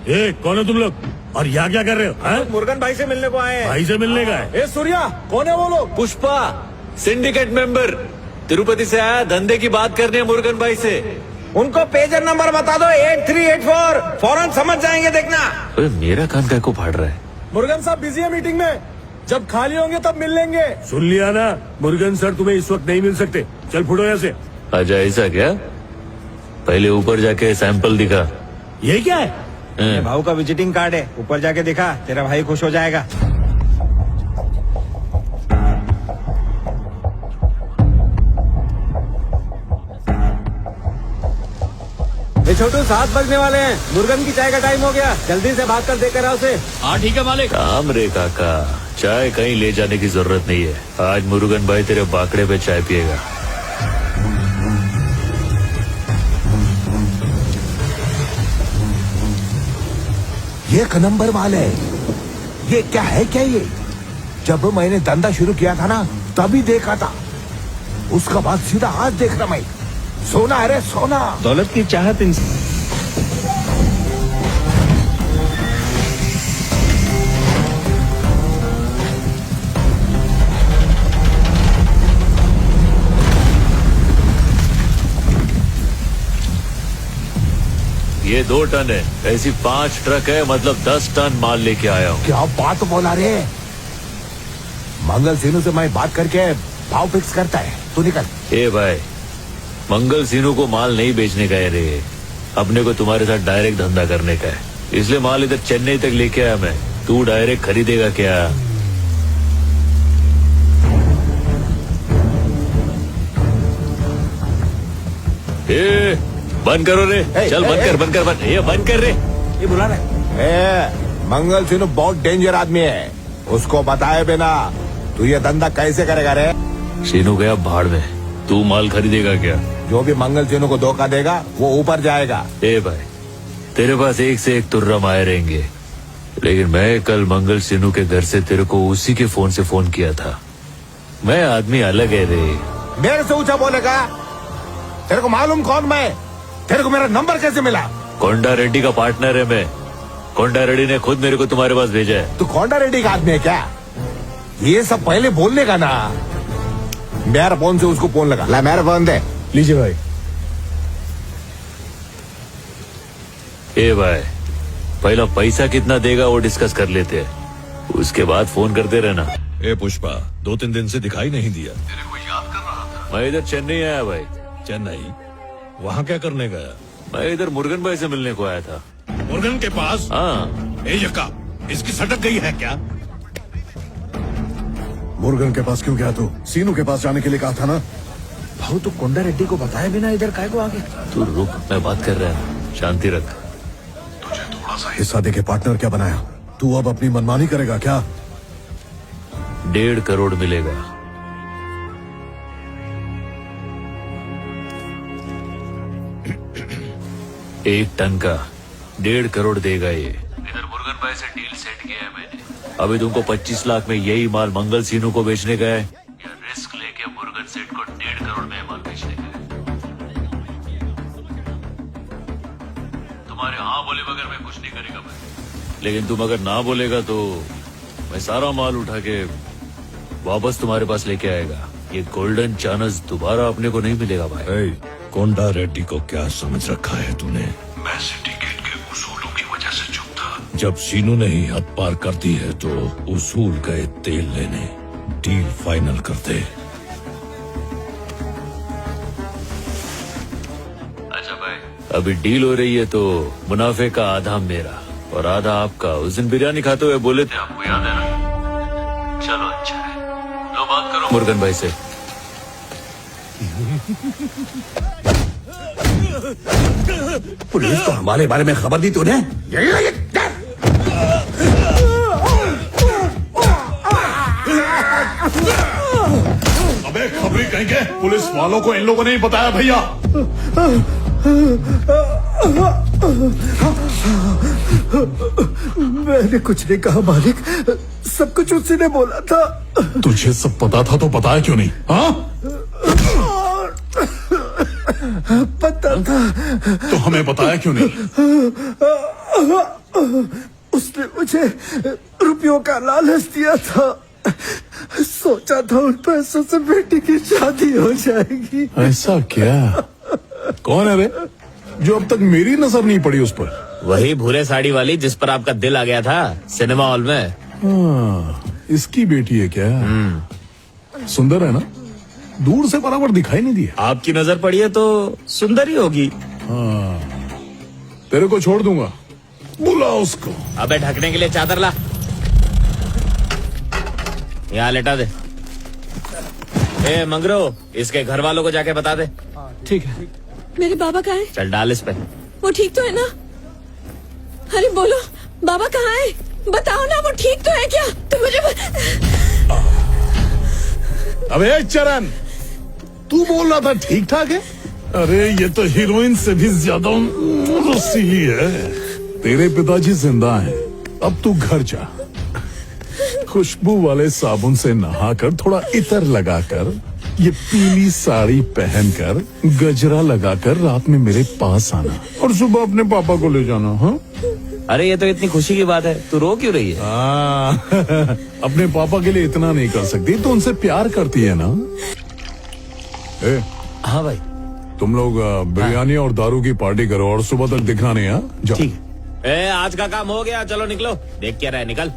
ए, कौन है तुम लोग और यहाँ क्या कर रहे हो? मुर्गन भाई से मिलने को आए हैं। भाई से मिलने का है? ए सूर्या, कौन है वो लोग? पुष्पा, सिंडिकेट मेंबर, तिरुपति से आया, धंधे की बात करनी है मुर्गन भाई से। उनको पेजर नंबर बता दो 8384, फौरन समझ जाएंगे, देखना। अरे मेरा कान काय को फाड़ रहा है? मुर्गन साहब बिजी है मीटिंग में, जब खाली होंगे तब मिल लेंगे। सुन लिया ना, मुर्गन सर तुम्हें इस वक्त नहीं मिल सकते। चल फुटो यहाँ से। अच्छा ऐसा क्या? पहले ऊपर जाके सैंपल दिखा। ये क्या है? ये भाऊ का विजिटिंग कार्ड है, ऊपर जाके दिखा, तेरा भाई खुश हो जाएगा। ये छोटू 7 बजने वाले हैं, मुर्गन की चाय का टाइम हो गया, जल्दी से भाग कर देकर आओ उसे। हाँ ठीक है मालिक। काम रे काका, चाय कहीं ले जाने की जरूरत नहीं है। आज मुर्गन भाई तेरे बाकड़े पे चाय पिएगा। ये एक नंबर माल है। ये क्या है क्या ये? जब मैंने धंधा शुरू किया था ना, तभी देखा था। उसका बाद सीधा आज देख रहा मैं। सोना है रे सोना। दौलत की चाहत ये 2 टन है, ऐसी 5 ट्रक है, मतलब 10 टन माल लेके आया हूँ। क्या बात बोला रे? मंगल सिन्नू से मैं बात करके भाव फिक्स करता है, तू निकल। ए भाई, मंगल सिन्नू को माल नहीं बेचने का है रे, अपने को तुम्हारे साथ डायरेक्ट धंधा करने का है। इसलिए माल इधर चेन्नई तक लेके आया मैं। तू डायरेक्ट खरीदेगा क्या? ए, बंद करो रे। चल बंद कर, बंद कर, बंद। ये बंद कर रे। ये बुला रहे। मंगल सिन्नू बहुत डेंजर आदमी है, उसको बताए बिना तू ये धंधा कैसे करेगा रे? सिन्नू गया भाड़ में, तू माल खरीदेगा क्या? जो भी मंगल सिन्नू को धोखा देगा वो ऊपर जाएगा। ए भाई, तेरे पास एक से एक तुर्रम आए रहेंगे, लेकिन मैं कल मंगल सिन्नू के घर से तेरे को उसी के फोन से फोन किया था। मैं आदमी अलग है रे। मेरे से ऊंचा बोलेगा? तेरे को मालूम कौन मैं? तेरे को मेरा नंबर कैसे मिला? कोंडा रेड्डी का पार्टनर है मैं। कोंडा रेड्डी ने खुद मेरे को तुम्हारे पास भेजा है। तू कोंडा रेड्डी का आदमी है क्या? ये सब पहले बोलने का ना। मेरा फोन से उसको फोन लगा। ला मेरा फोन दे। लीजिए भाई। ए भाई, पहला पैसा कितना देगा वो डिस्कस कर लेते हैं, उसके बाद फोन करते रहना। ए पुष्पा, 2-3 दिन से दिखाई नहीं दिया। तेरे को याद कर रहा था। मैं इधर चेन्नई आया भाई। चेन्नई? वहाँ क्या करने गया? मैं इधर मुर्गन भाई से मिलने को आया था। मुर्गन के पास? हाँ। ए यक्का, इसकी सटक गई है क्या? मुर्गन के पास क्यों गया तू? सीनू के पास जाने के लिए कहा था ना। भाऊ तो कोंडा रेड्डी को बताया बिना इधर काय को आ गया? तू रुक, मैं बात कर रहा हूँ, शांति रख। तुझे थोड़ा सा हिस्सा देके पार्टनर क्या बनाया? तू अब अपनी मनमानी करेगा क्या? 1.5 करोड़ मिलेगा। एक टन का 1.5 करोड़ देगा ये। इधर मुर्गन भाई से डील सेट किया है मैंने। अभी तुमको 25 लाख में यही माल मंगल सिन्नू को बेचने का है, या रिस्क लेके मुर्गन सेठ को 1.5 करोड़ में माल बेचने का है? तुम्हारे हाँ बोले बगैर मैं कुछ नहीं करेगा भाई, लेकिन तुम अगर ना बोलेगा तो मैं सारा माल उठा के वापस तुम्हारे पास लेके आएगा। ये गोल्डन चांस दोबारा अपने को नहीं मिलेगा भाई। कोंडा रेड्डी को क्या समझ रखा है तूने? मैं सिंडिकेट के उसूलों की वजह से चुप था। जब सीनू ने ही हद पार कर दी है तो उसूल गए तेल लेने। डील फाइनल कर दे। अच्छा भाई, अभी डील हो रही है तो मुनाफे का आधा मेरा और आधा आपका। उस दिन बिरयानी खाते हुए बोले थे, आपको याद है ना? चलो अच्छा है, लो बात करो मुर्गन भाई से। पुलिस को हमारे बारे में खबर दी तूने? अबे खबरी कहेंगे, पुलिस वालों को इन लोगों ने ही बताया भैया। मैंने कुछ नहीं कहा मालिक, सब कुछ उसी ने बोला था। तुझे सब पता था तो बताया क्यों नहीं? हाँ, पता था तो हमें बताया क्यों नहीं? उसने मुझे रुपयों का लालच दिया था। सोचा था उन पैसों से बेटी की शादी हो जाएगी। ऐसा क्या? कौन है रे जो अब तक मेरी नजर नहीं पड़ी उस पर? वही भूरे साड़ी वाली जिस पर आपका दिल आ गया था सिनेमा हॉल में। इसकी बेटी है क्या? सुंदर है ना? दूर से बराबर दिखाई नहीं दिया। आपकी नजर पड़ी है तो सुंदर ही होगी। तेरे को छोड़ दूंगा, बुला उसको। अबे ढकने के लिए चादर ला, यहाँ लेटा दे। ए मंगरो, इसके घर वालों को जाके बता दे। ठीक है। मेरे बाबा कहाँ है? चल डाल इस पे। वो ठीक तो है ना? अरे बोलो, बाबा कहाँ है? बताओ ना, वो ठीक तो है क्या? तो मुझे अबे चरण, तू बोल रहा था ठीक ठाक है। अरे ये तो हीरोइन से भी ज्यादा रसीली है। तेरे पिताजी जिंदा हैं, अब तू घर जा। खुशबू वाले साबुन से नहाकर, थोड़ा इतर लगाकर, ये पीली साड़ी पहनकर, गजरा लगाकर रात में मेरे पास आना और सुबह अपने पापा को ले जाना। हाँ? अरे ये तो इतनी खुशी की बात है, तू रो क्यों रही है? अपने पापा के लिए इतना नहीं कर सकती तो उनसे प्यार करती है ना। ए, हाँ भाई। तुम लोग बिरयानी और दारू की पार्टी करो और सुबह तक दिखना नहीं। हाँ जाओ। ठीक है। ए आज का काम हो गया, चलो निकलो। देख क्या रहा है, निकल।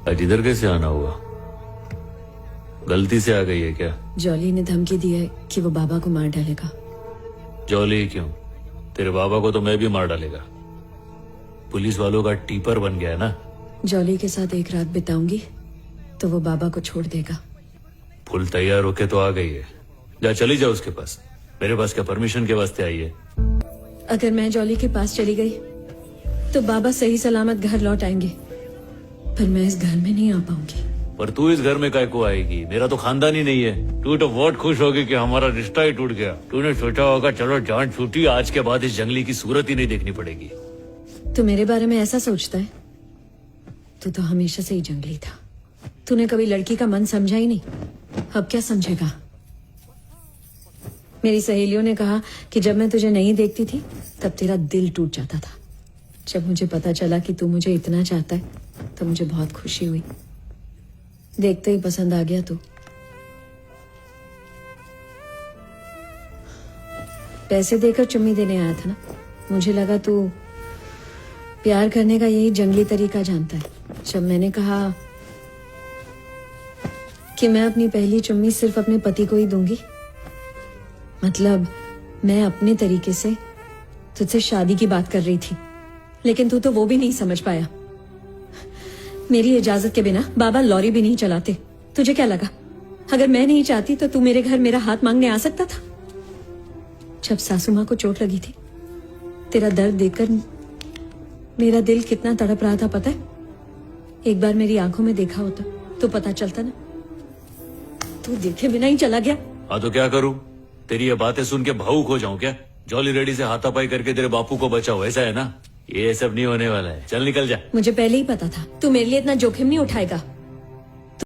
आज इधर कैसे आना हुआ? गलती से आ गई है क्या? जॉली ने धमकी दी है कि वो बाबा को मार डालेगा। जॉली क्यों? तेरे बाबा को तो मैं भी मार डालेगा। पुलिस वालों का टीपर बन गया है ना। जॉली के साथ एक रात बिताऊंगी तो वो बाबा को छोड़ देगा। फुल तैयार होके तो आ गई है, जा चली जाओ उसके पास। मेरे पास क्या परमिशन के वास्ते आई है? अगर मैं जॉली के पास चली गई तो बाबा सही सलामत घर लौट आएंगे, पर मैं इस घर में नहीं आ पाऊंगी। पर तू इस घर में काय को आएगी? मेरा तो खानदान ही नहीं है। तू तो बहुत खुश होगी कि हमारा रिश्ता ही टूट गया। तूने सोचा होगा चलो जान छूटी, आज के बाद इस जंगली की सूरत ही नहीं देखनी पड़ेगी। तू मेरे बारे में ऐसा सोचता है? तू तो हमेशा से ही जंगली था। तूने कभी लड़की का मन समझा ही नहीं, अब क्या समझेगा? मेरी सहेलियों ने कहा कि जब मैं तुझे नहीं देखती थी तब तेरा दिल टूट जाता था। जब मुझे पता चला कि तू मुझे इतना चाहता है तो मुझे बहुत खुशी हुई। देखते ही पसंद आ गया तू। पैसे देकर चुम्मी देने आया था ना, मुझे लगा तू प्यार करने का यही जंगली तरीका जानता है। जब मैंने कहा कि मैं अपनी पहली चुम्मी सिर्फ अपने पति को ही दूंगी, मतलब मैं अपने तरीके से तुझसे शादी की बात कर रही थी, लेकिन तू तो वो भी नहीं समझ पाया। मेरी इजाजत के बिना बाबा लॉरी भी नहीं चलाते। तुझे क्या लगा अगर मैं नहीं चाहती तो तू मेरे घर मेरा हाथ मांगने आ सकता था? जब सासू माँ को चोट लगी थी, तेरा दर्द देखकर मेरा दिल कितना तड़प रहा था पता है? एक बार मेरी आंखों में देखा होता तो पता चलता ना। तू देखे बिना ही चला गया। हाँ तो क्या करूं? तेरी ये बातें सुन के भावुक हो जाऊं क्या? जॉली रेडी से हाथापाई करके तेरे बापू को बचाओ, ऐसा है ना? ये सब नहीं होने वाला है, चल निकल जा। मुझे पहले ही पता था तू मेरे लिए इतना जोखिम नहीं उठाएगा।